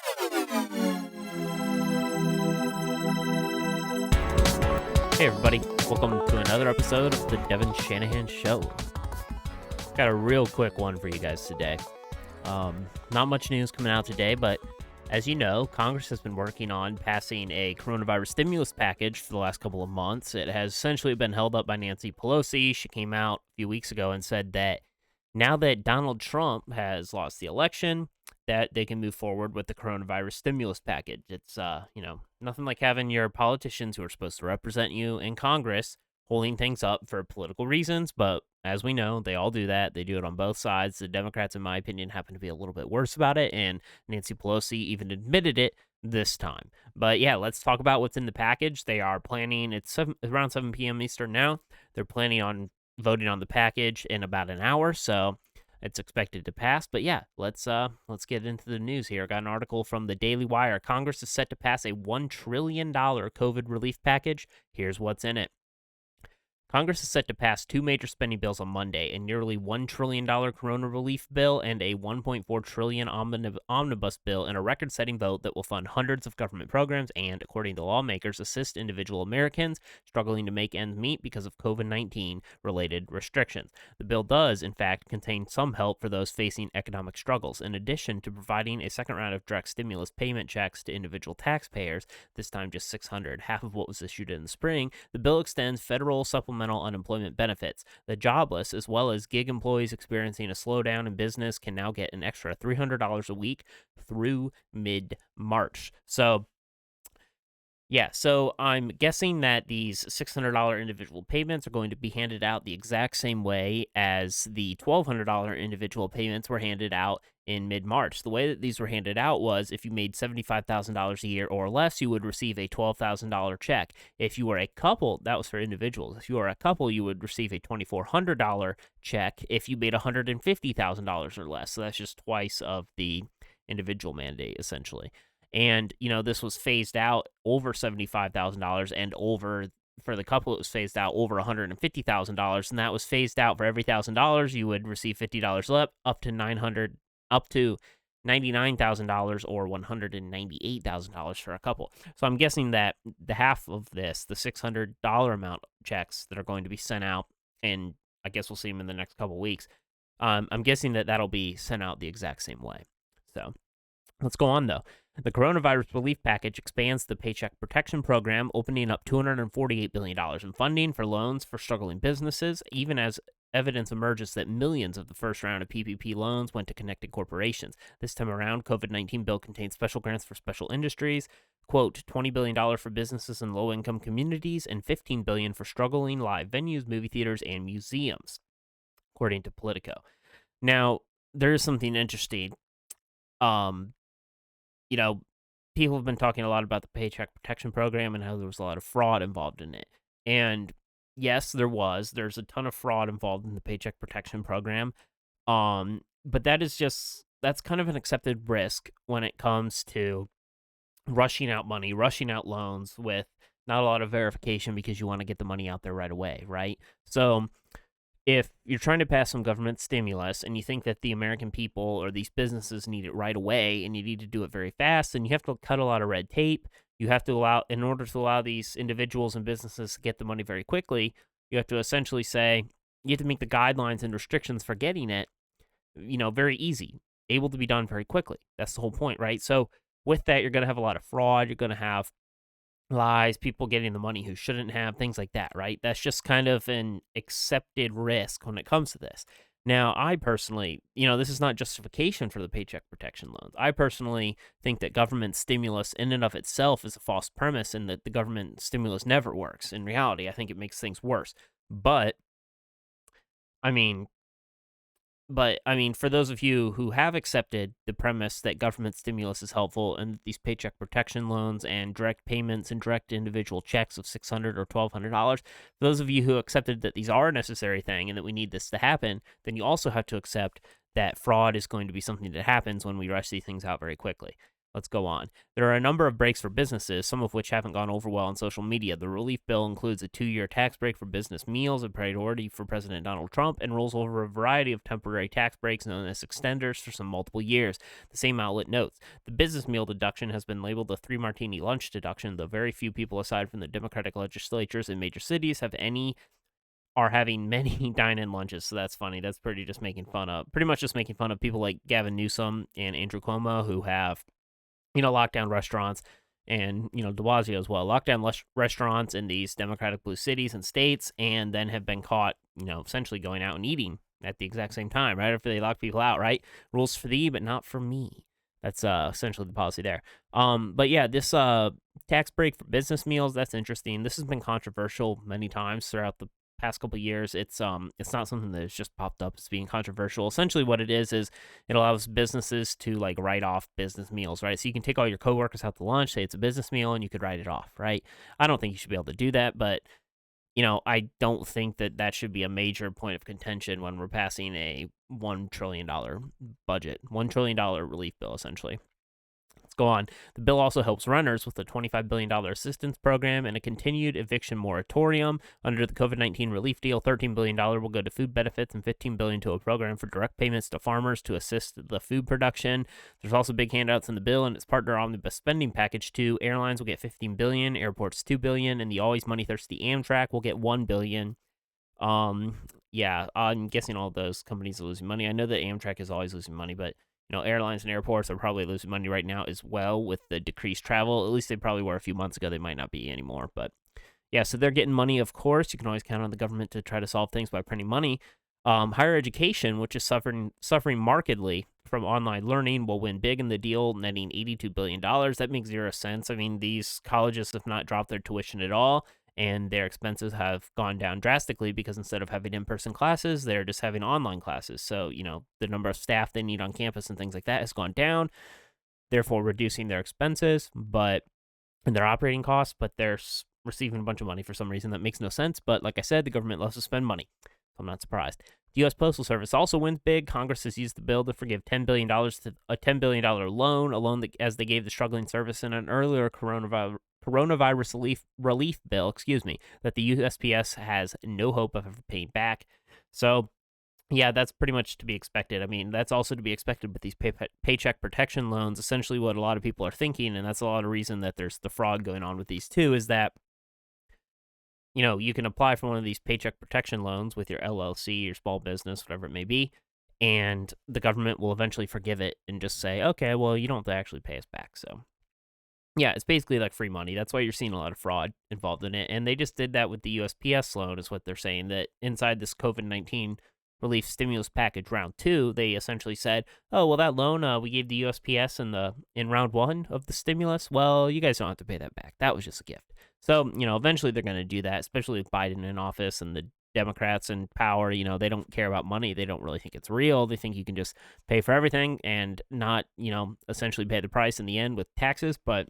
Hey everybody, welcome to another episode of the Devin Shanahan Show. Got a real quick one for you guys today. Not much news coming out today, but as you know, Congress has been working on passing a coronavirus stimulus package for the last couple of months. It has essentially been held up by Nancy Pelosi. She came out a few weeks ago and said that now that Donald Trump has lost the election, that they can move forward with the coronavirus stimulus package. It's, nothing like having your politicians who are supposed to represent you in Congress holding things up for political reasons. But as we know, they all do that. They do it on both sides. The Democrats, in my opinion, happen to be a little bit worse about it. And Nancy Pelosi even admitted it this time. But yeah, let's talk about what's in the package. They are planning, it's around 7 p.m. Eastern now. They're planning on voting on the package in about an hour. So it's expected to pass, but yeah, let's get into the news here. I got an article from the Daily Wire. Congress is set to pass a $1 trillion COVID relief package. Here's what's in it. Congress is set to pass two major spending bills on Monday, a nearly $1 trillion corona relief bill and a $1.4 trillion omnibus bill in a record-setting vote that will fund hundreds of government programs and, according to lawmakers, assist individual Americans struggling to make ends meet because of COVID-19 related restrictions. The bill does, in fact, contain some help for those facing economic struggles. In addition to providing a second round of direct stimulus payment checks to individual taxpayers, this time just $600, half of what was issued in the spring, the bill extends federal supplemental unemployment benefits. The jobless, as well as gig employees experiencing a slowdown in business, can now get an extra $300 a week through mid-March. So I'm guessing that these $600 individual payments are going to be handed out the exact same way as the $1,200 individual payments were handed out in mid-March. The way that these were handed out was if you made $75,000 a year or less, you would receive a $12,000 check. If you were a couple, that was for individuals. If you were a couple, you would receive a $2,400 check if you made $150,000 or less. So that's just twice of the individual mandate, essentially. And, this was phased out over $75,000 and over, for the couple, it was phased out over $150,000. And that was phased out for every $1,000, you would receive $50 up to $99,000 or $198,000 for a couple. So I'm guessing that the half of this, the $600 amount checks that are going to be sent out, and I guess we'll see them in the next couple weeks, I'm guessing that that'll be sent out the exact same way. So let's go on, though. The coronavirus relief package expands the Paycheck Protection Program, opening up $248 billion in funding for loans for struggling businesses, even as evidence emerges that millions of the first round of PPP loans went to connected corporations. This time around, COVID-19 bill contains special grants for special industries, quote, $20 billion for businesses in low-income communities, and $15 billion for struggling live venues, movie theaters, and museums, according to Politico. Now, there is something interesting. People have been talking a lot about the Paycheck Protection Program and how there was a lot of fraud involved in it. And yes, there's a ton of fraud involved in the Paycheck Protection Program. But that's kind of an accepted risk when it comes to rushing out money, rushing out loans with not a lot of verification because you want to get the money out there right away, right? So if you're trying to pass some government stimulus and you think that the American people or these businesses need it right away and you need to do it very fast, then you have to cut a lot of red tape. You have to in order to allow these individuals and businesses to get the money very quickly, you have to essentially say, you have to make the guidelines and restrictions for getting it, very easy, able to be done very quickly. That's the whole point, right? So with that, you're going to have a lot of fraud. You're going to have lies, people getting the money who shouldn't have, things like that, right? That's just kind of an accepted risk when it comes to this. Now, I personally, this is not justification for the Paycheck Protection loans. I personally think that government stimulus in and of itself is a false premise and that the government stimulus never works. In reality, I think it makes things worse. But, for those of you who have accepted the premise that government stimulus is helpful and these paycheck protection loans and direct payments and direct individual checks of $600 or $1,200, those of you who accepted that these are a necessary thing and that we need this to happen, then you also have to accept that fraud is going to be something that happens when we rush these things out very quickly. Let's go on. There are a number of breaks for businesses, some of which haven't gone over well on social media. The relief bill includes a 2-year tax break for business meals, a priority for President Donald Trump, and rolls over a variety of temporary tax breaks known as extenders for some multiple years. The same outlet notes the business meal deduction has been labeled a 3 martini lunch deduction, though very few people aside from the Democratic legislatures in major cities are having many dine-in lunches, so that's funny. That's pretty much just making fun of people like Gavin Newsom and Andrew Cuomo who have lockdown restaurants, and, de Blasio as well, lockdown restaurants in these Democratic blue cities and states, and then have been caught, essentially going out and eating at the exact same time, right after they lock people out, right? Rules for thee, but not for me. That's essentially the policy there. But yeah, this tax break for business meals, that's interesting. This has been controversial many times throughout the past couple of years. It's not something that has just popped up as being controversial. Essentially what it is it allows businesses to like write off business meals, right? So you can take all your coworkers out to lunch, say it's a business meal, and you could write it off, right? I don't think you should be able to do that, but I don't think that should be a major point of contention when we're passing a $1 trillion budget, $1 trillion relief bill, essentially. Let's go on. The bill also helps renters with a $25 billion assistance program and a continued eviction moratorium. Under the COVID-19 relief deal, $13 billion will go to food benefits and $15 billion to a program for direct payments to farmers to assist the food production. There's also big handouts in the bill, and it's partner omnibus spending package too. Airlines will get $15 billion, airports $2 billion, and the always money-thirsty Amtrak will get $1 billion. Yeah, I'm guessing all those companies are losing money. I know that Amtrak is always losing money, but airlines and airports are probably losing money right now as well with the decreased travel. At least they probably were a few months ago. They might not be anymore. But yeah, so they're getting money, of course. You can always count on the government to try to solve things by printing money. Higher education, which is suffering markedly from online learning, will win big in the deal, netting $82 billion. That makes zero sense. I mean, these colleges have not dropped their tuition at all, and their expenses have gone down drastically because instead of having in-person classes, they're just having online classes. So, the number of staff they need on campus and things like that has gone down, therefore reducing their expenses and their operating costs, but they're receiving a bunch of money for some reason that makes no sense. But like I said, the government loves to spend money, so I'm not surprised. The U.S. Postal Service also wins big. Congress has used the bill to forgive $10 billion to a $10 billion loan as they gave the struggling service in an earlier coronavirus relief bill, that the USPS has no hope of ever paying back. So, yeah, that's pretty much to be expected. I mean, that's also to be expected with these paycheck protection loans. Essentially what a lot of people are thinking, and that's a lot of reason that there's the fraud going on with these too, is that you can apply for one of these paycheck protection loans with your LLC, your small business, whatever it may be, and the government will eventually forgive it and just say, okay, well, you don't have to actually pay us back. So, yeah, it's basically like free money. That's why you're seeing a lot of fraud involved in it. And they just did that with the USPS loan, is what they're saying, that inside this COVID-19 relief stimulus package round 2, they essentially said, oh, well, that loan we gave the USPS in round 1 of the stimulus, well, you guys don't have to pay that back. That was just a gift. So, eventually they're going to do that, especially with Biden in office and the Democrats in power. They don't care about money. They don't really think it's real. They think you can just pay for everything and not, essentially pay the price in the end with taxes. But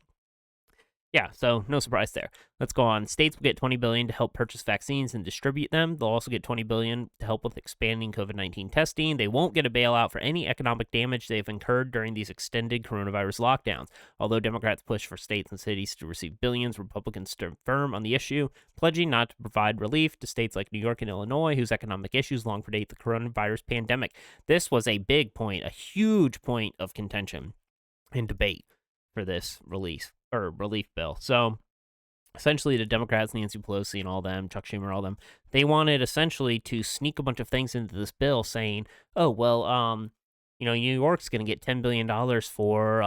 yeah, so no surprise there. Let's go on. States will get $20 billion to help purchase vaccines and distribute them. They'll also get $20 billion to help with expanding COVID-19 testing. They won't get a bailout for any economic damage they've incurred during these extended coronavirus lockdowns. Although Democrats push for states and cities to receive billions, Republicans stood firm on the issue, pledging not to provide relief to states like New York and Illinois, whose economic issues long predate the coronavirus pandemic. This was a big point, a huge point of contention and debate for this relief bill. So essentially the Democrats, Nancy Pelosi and all them, Chuck Schumer, all them, they wanted essentially to sneak a bunch of things into this bill saying, oh, well, New York's going to get $10 billion for,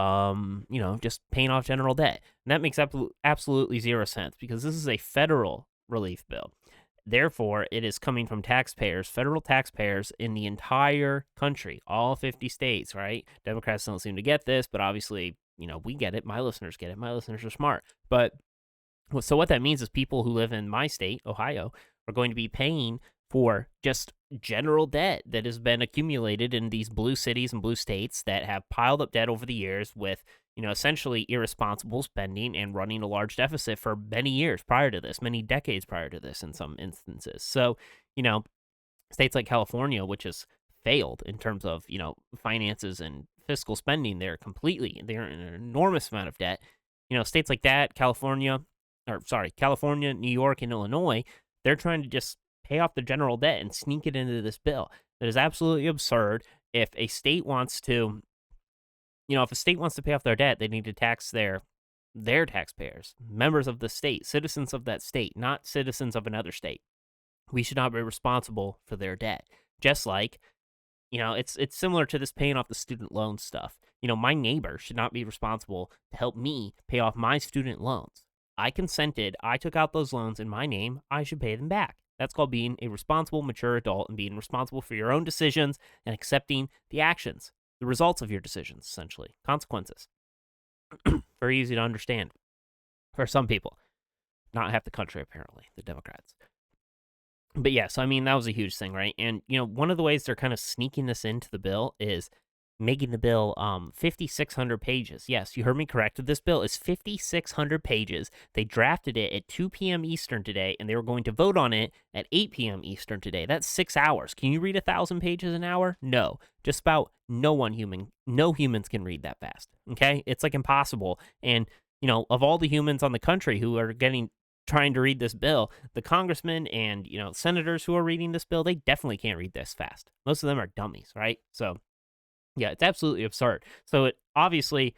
just paying off general debt. And that makes absolutely zero sense because this is a federal relief bill. Therefore, it is coming from taxpayers, federal taxpayers in the entire country, all 50 states, right? Democrats don't seem to get this, but obviously, we get it. My listeners get it. My listeners are smart. But so what that means is people who live in my state, Ohio, are going to be paying for just general debt that has been accumulated in these blue cities and blue states that have piled up debt over the years with, essentially irresponsible spending and running a large deficit for many years prior to this, many decades prior to this in some instances. So, states like California, which has failed in terms of, finances and fiscal spending there completely. They're in an enormous amount of debt. States like that, California, New York, and Illinois, they're trying to just pay off the general debt and sneak it into this bill. That is absolutely absurd. If a state wants to, if a state wants to pay off their debt, they need to tax their taxpayers, members of the state, citizens of that state, not citizens of another state. We should not be responsible for their debt. Just like, it's similar to this paying off the student loan stuff. My neighbor should not be responsible to help me pay off my student loans. I consented. I took out those loans in my name. I should pay them back. That's called being a responsible, mature adult and being responsible for your own decisions and accepting the actions, the results of your decisions, essentially. Consequences. Very easy to understand for some people. Not half the country, apparently, the Democrats. But yes, that was a huge thing, right? And, one of the ways they're kind of sneaking this into the bill is making the bill 5,600 pages. Yes, you heard me correct. This bill is 5,600 pages. They drafted it at 2 p.m. Eastern today, and they were going to vote on it at 8 p.m. Eastern today. That's 6 hours. Can you read 1,000 pages an hour? No. Just about no humans can read that fast, okay? It's like impossible. And, of all the humans on the country who are trying to read this bill, the congressmen and, senators who are reading this bill, they definitely can't read this fast. Most of them are dummies, right? So, yeah, it's absolutely absurd. So it obviously,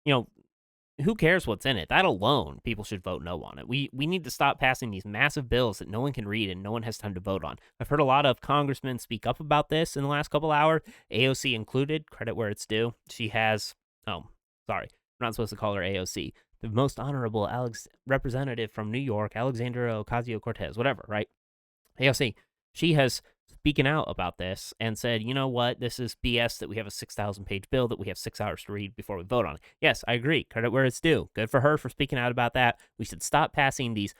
who cares what's in it? That alone, people should vote no on it. We need to stop passing these massive bills that no one can read and no one has time to vote on. I've heard a lot of congressmen speak up about this in the last couple hours, AOC included, credit where it's due. She has, we're not supposed to call her AOC. The most honorable representative from New York, Alexandria Ocasio-Cortez, whatever, right? AOC, she has speaking out about this and said, you know what, this is BS that we have a 6,000-page bill that we have 6 hours to read before we vote on it. Yes, I agree. Credit where it's due. Good for her for speaking out about that. We should stop passing these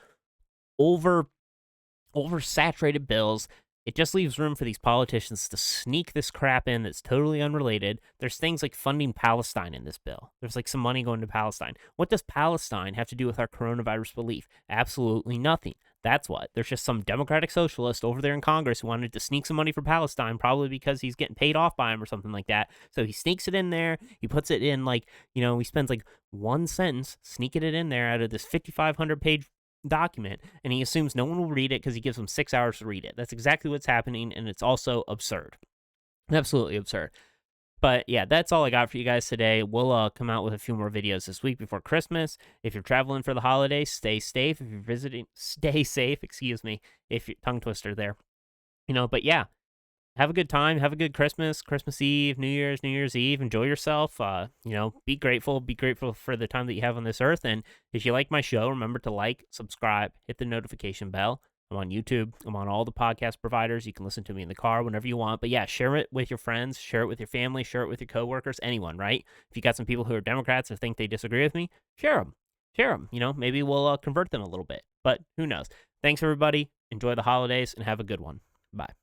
oversaturated bills. It just leaves room for these politicians to sneak this crap in that's totally unrelated. There's things like funding Palestine in this bill. There's like some money going to Palestine. What does Palestine have to do with our coronavirus relief? Absolutely nothing. That's what. There's just some Democratic socialist over there in Congress who wanted to sneak some money for Palestine, probably because he's getting paid off by him or something like that. So he sneaks it in there. He puts it in he spends like one sentence sneaking it in there out of this 5,500-page document, and he assumes no one will read it because he gives them 6 hours to read it. That's exactly what's happening, and it's also absurd. Absolutely absurd. But yeah, that's all I got for you guys today. We'll come out with a few more videos this week before Christmas. If you're traveling for the holidays, stay safe. If you're visiting, stay safe. Excuse me, if you're tongue twister there. But yeah, have a good time. Have a good Christmas, Christmas Eve, New Year's Eve. Enjoy yourself. Be grateful. Be grateful for the time that you have on this earth. And if you like my show, remember to like, subscribe, hit the notification bell. I'm on YouTube. I'm on all the podcast providers. You can listen to me in the car whenever you want. But yeah, share it with your friends. Share it with your family. Share it with your coworkers. Anyone, right? If you got some people who are Democrats or think they disagree with me, share them. Share them. Maybe we'll convert them a little bit. But who knows? Thanks, everybody. Enjoy the holidays and have a good one. Bye.